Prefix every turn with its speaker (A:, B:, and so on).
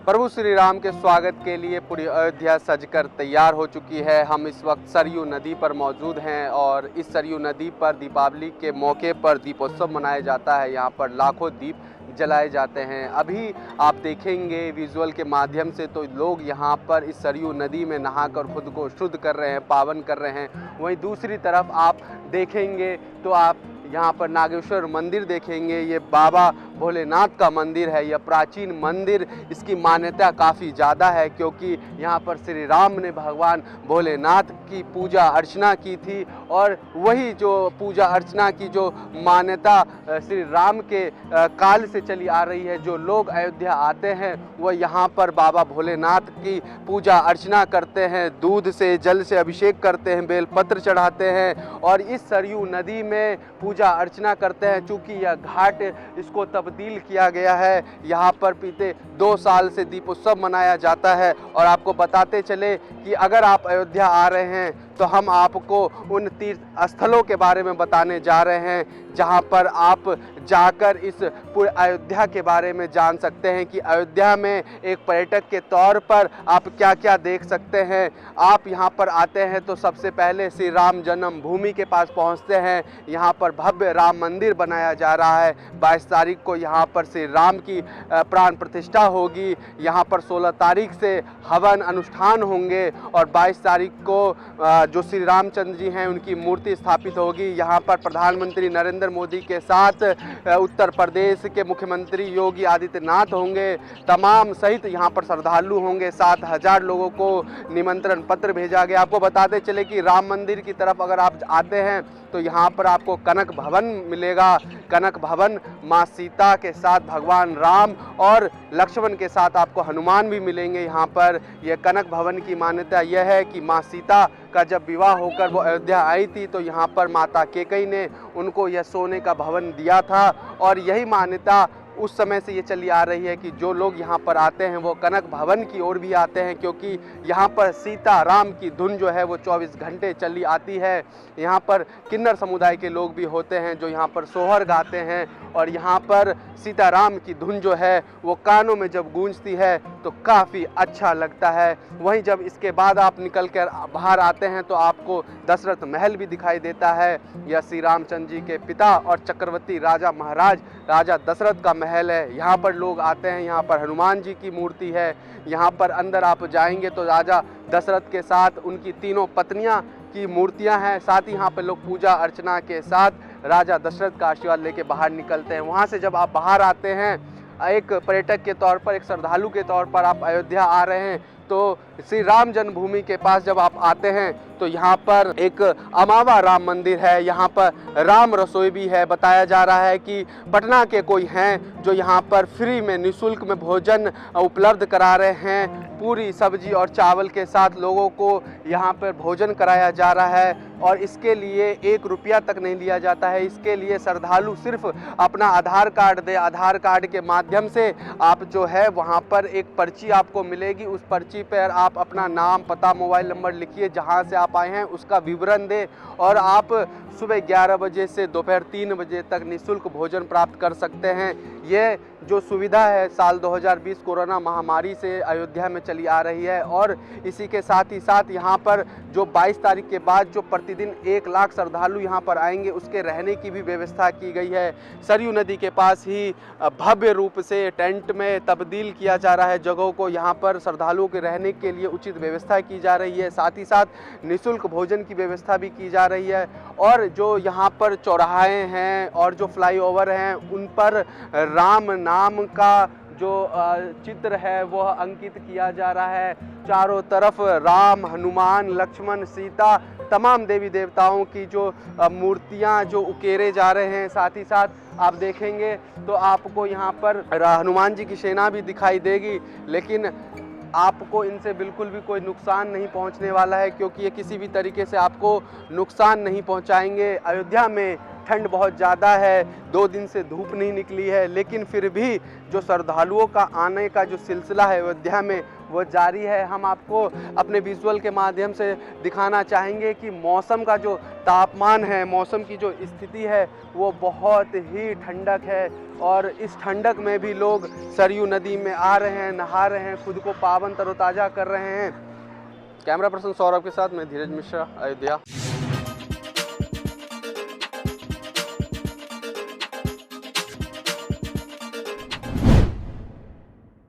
A: प्रभु श्री राम के स्वागत के लिए पूरी अयोध्या सजकर तैयार हो चुकी है। हम इस वक्त सरयू नदी पर मौजूद हैं और इस सरयू नदी पर दीपावली के मौके पर दीपोत्सव मनाया जाता है। यहाँ पर लाखों दीप जलाए जाते हैं। अभी आप देखेंगे विजुअल के माध्यम से तो लोग यहाँ पर इस सरयू नदी में नहाकर खुद को शुद्ध कर रहे हैं, पावन कर रहे हैं। वहीं दूसरी तरफ आप देखेंगे तो आप यहाँ पर नागेश्वर मंदिर देखेंगे। ये बाबा भोलेनाथ का मंदिर है। यह प्राचीन मंदिर, इसकी मान्यता काफ़ी ज़्यादा है क्योंकि यहाँ पर श्री राम ने भगवान भोलेनाथ की पूजा अर्चना की थी और वही जो पूजा अर्चना की जो मान्यता श्री राम के काल से चली आ रही है। जो लोग अयोध्या आते हैं वह यहाँ पर बाबा भोलेनाथ की पूजा अर्चना करते हैं, दूध से जल से अभिषेक करते हैं, बेलपत्र चढ़ाते हैं और इस सरयू नदी में पूजा अर्चना करते हैं। चूँकि यह घाट इसको तब्दील किया गया है, यहाँ पर बीते 2 साल से दीपोत्सव मनाया जाता है। और आपको बताते चले कि अगर आप अयोध्या आ रहे हैं तो हम आपको उन तीर्थ स्थलों के बारे में बताने जा रहे हैं जहाँ पर आप जाकर इस पूरे अयोध्या के बारे में जान सकते हैं कि अयोध्या में एक पर्यटक के तौर पर आप क्या क्या देख सकते हैं। आप यहाँ पर आते हैं तो सबसे पहले श्री राम जन्मभूमि के पास पहुँचते हैं। यहाँ पर भव्य राम मंदिर बनाया जा रहा है। 22 तारीख को यहाँ पर श्री राम की प्राण प्रतिष्ठा होगी। यहाँ पर 16 तारीख से हवन अनुष्ठान होंगे और 22 तारीख को जो श्री रामचंद्र जी हैं उनकी मूर्ति स्थापित होगी। यहाँ पर प्रधानमंत्री नरेंद्र मोदी के साथ उत्तर प्रदेश के मुख्यमंत्री योगी आदित्यनाथ होंगे। तमाम सहित यहाँ पर श्रद्धालु होंगे। 7,000 लोगों को निमंत्रण पत्र भेजा गया। आपको बताते चले कि राम मंदिर की तरफ अगर आप आते हैं तो यहाँ पर आपको कनक भवन मिलेगा। कनक भवन माँ सीता के साथ भगवान राम और लक्ष्मण के साथ आपको हनुमान भी मिलेंगे। यहाँ पर यह कनक भवन की मान्यता यह है कि माँ सीता का जब विवाह होकर वो अयोध्या आई थी तो यहाँ पर माता कैकेयी ने उनको यह सोने का भवन दिया था और यही मान्यता उस समय से ये चली आ रही है कि जो लोग यहाँ पर आते हैं वो कनक भवन की ओर भी आते हैं क्योंकि यहाँ पर सीता राम की धुन जो है वो 24 घंटे चली आती है। यहाँ पर किन्नर समुदाय के लोग भी होते हैं जो यहाँ पर सोहर गाते हैं और यहाँ पर सीता राम की धुन जो है वो कानों में जब गूंजती है तो काफ़ी अच्छा लगता है। वहीं जब इसके बाद आप निकल कर बाहर आते हैं तो आपको दशरथ महल भी दिखाई देता है। यह श्री रामचंद्र जी के पिता और चक्रवर्ती राजा महाराज राजा दशरथ का महल है। यहाँ पर लोग आते हैं। यहाँ पर हनुमान जी की मूर्ति है। यहाँ पर अंदर आप जाएंगे तो राजा दशरथ के साथ उनकी तीनों पत्नियाँ की मूर्तियाँ हैं। साथ ही यहाँ पर लोग पूजा अर्चना के साथ राजा दशरथ का आशीर्वाद लेके बाहर निकलते हैं। वहाँ से जब आप बाहर आते हैं एक पर्यटक के तौर पर, एक श्रद्धालु के तौर पर आप अयोध्या आ रहे हैं तो श्री राम जन्मभूमि के पास जब आप आते हैं तो यहाँ पर एक अमावा राम मंदिर है। यहाँ पर राम रसोई भी है। बताया जा रहा है कि पटना के कोई हैं जो यहाँ पर फ्री में निःशुल्क में भोजन उपलब्ध करा रहे हैं। पूरी सब्जी और चावल के साथ लोगों को यहाँ पर भोजन कराया जा रहा है और इसके लिए 1 रुपया तक नहीं लिया जाता है। इसके लिए श्रद्धालु सिर्फ अपना आधार कार्ड दे, आधार कार्ड के माध्यम से आप जो है वहाँ पर एक पर्ची आपको मिलेगी। उस पर्ची पर आप अपना नाम, पता, मोबाइल नंबर लिखिए, जहाँ से आप आए हैं उसका विवरण दें और आप सुबह 11 बजे से दोपहर 3 बजे तक निःशुल्क भोजन प्राप्त कर सकते हैं। ये जो सुविधा है साल 2020 कोरोना महामारी से अयोध्या में चली आ रही है और इसी के साथ ही साथ यहाँ पर जो 22 तारीख के बाद जो प्रतिदिन 1 लाख श्रद्धालु यहाँ पर आएंगे उसके रहने की भी व्यवस्था की गई है। सरयू नदी के पास ही भव्य रूप से टेंट में तब्दील किया जा रहा है जगहों को। यहाँ पर श्रद्धालुओं के रहने के लिए उचित व्यवस्था की जा रही है। साथ ही साथ निःशुल्क भोजन की व्यवस्था भी की जा रही है और जो यहाँ पर चौराहे हैं और जो फ्लाईओवर हैं उन पर राम नाम का जो चित्र है वह अंकित किया जा रहा है। चारों तरफ राम, हनुमान, लक्ष्मण, सीता, तमाम देवी देवताओं की जो मूर्तियां जो उकेरे जा रहे हैं। साथ ही साथ आप देखेंगे तो आपको यहाँ पर हनुमान जी की सेना भी दिखाई देगी, लेकिन आपको इनसे बिल्कुल भी कोई नुकसान नहीं पहुंचने वाला है क्योंकि ये किसी भी तरीके से आपको नुकसान नहीं पहुंचाएंगे। अयोध्या में ठंड बहुत ज़्यादा है, 2 दिन से धूप नहीं निकली है, लेकिन फिर भी जो श्रद्धालुओं का आने का जो सिलसिला है अयोध्या में वो जारी है। हम आपको अपने विजुअल के माध्यम से दिखाना चाहेंगे कि मौसम का जो तापमान है, मौसम की जो स्थिति है वो बहुत ही ठंडक है और इस ठंडक में भी लोग सरयू नदी में आ रहे हैं, नहा रहे हैं, खुद को पावन तरोताज़ा कर रहे हैं। कैमरा पर्सन सौरभ के साथ मैं धीरज मिश्रा, अयोध्या।